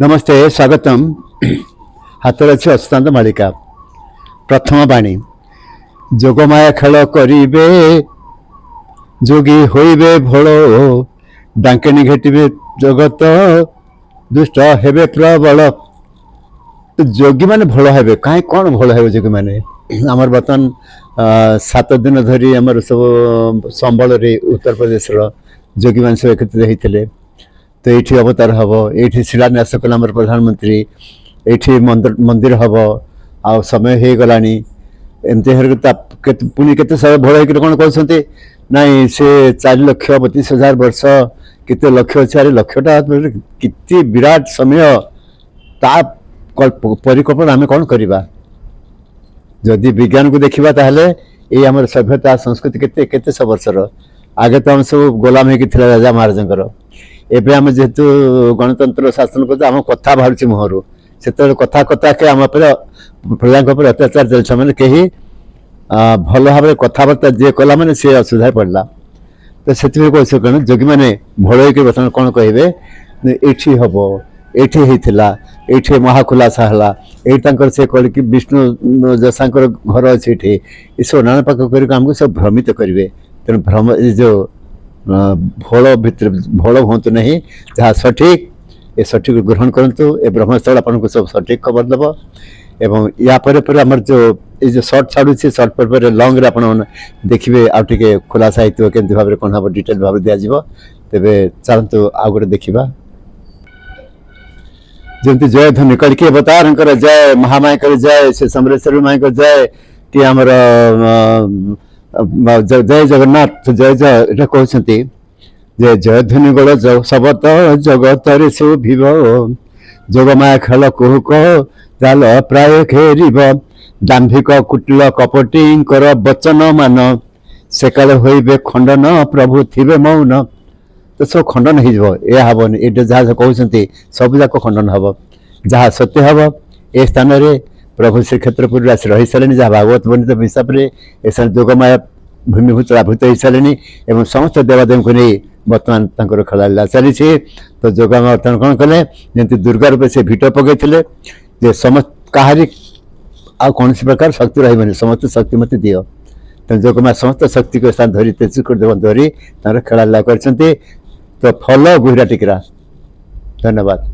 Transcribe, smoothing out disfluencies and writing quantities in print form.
नमस्ते स्वागतम हाथ अच्छे अच्युतानंद मालिका प्रथम बाणी जोगमाया खेल करिबे जोगी होइबे भोल डांकेनी घेटिबे जगत दुष्ट हेबे प्रबल जोगी माने भल हेबे कहीं कौन भल हेबे जोगी माने आमर बर्तमान 7 दिन धरी आमर सब संबल रे उत्तर प्रदेश जोगी मान सब एकत्रित होते तो ये अवतार हम ये शिलान्यास कला प्रधानमंत्री ये मंदिर हम आ समय हो गला एमती पुणी के समय भल कौन कहते नाई से 4,32,000 वर्ष केते लक्ष्य अच्छे लक्ष्यटा कितनी विराट समय ता परिकल्पना आम कौन करवा जदि विज्ञान को देखा ताहले ये आम सभ्यता संस्कृति केते केते सब वर्षर आगे तो हम सब गोलाम होकर राजा महाराजा एवं आम जेहेतु गणतंत्र शासन करते आम कथा बाहर मुहर से कथा कथा के आम प्रजा अत्याचार चलता मैंने कहीं भल भाव कथबार्ता जी कला मैंने सी असुविधा पड़ा तो से कौन जोगी मैंने भल हो बर्तमान कौन कहे ये हम ये महाखुलासा है ये से कह कि विष्णु जसा घर अच्छे ये सब नाना पाक करके सब भ्रमित करेंगे तेणु भ्रम जो भोल भितर भोल हूँ नहीं जहाँ सठिक ये सठिक ग्रहण करूँ ए ब्रह्मस्थल आपको सब सठिक खबर दब एवं या पर आमर जो ये सर्ट छाड़ू सर्ट पर लंग रे आप देखिए आउ टे खुलासा होती केमती भाव कौन हम डिटेल भाव दिज्व तेरे चलतु आउ गोटे देखा जमी जय ध्वनि कड़की अवतार जय महामाया जय से समरेश्वरी माई जय कि आमर जय जगन्नाथ जय जय ये कहते जय जय ध्वनि गोल सबत जगत रे शुभिव जोगमाया खेल कुहुक जाल प्राय घेर दाम्भिक कुटिल कपटी वचन मान से काले होइबे खंडन प्रभु थिबे मौन तो सब खंडन होबन ये जहाँ कहते सब जाक खंडन हम जहाँ सत्य हम ए स्थान रे प्रभु श्रीक्षेत्रपुर आस रही सारे जहाँ भागवत वर्णित हिसाब से जोगमाया भूमिभूत आभूत हो सारे और समस्त देवादेव को नहीं बर्तमान खेला चली तो जोगमाया बर्तमान कौन कले जमी दुर्गा रूपे से भिट पकई समस्त कहारी आ कौन प्रकार शक्ति रही समस्त शक्ति मत दियो तो जोगमाया समस्त शक्ति को स्थान धरी तेजस्वी देव धरी खेला कर तो फल गुहिरा टिकरा धन्यवाद।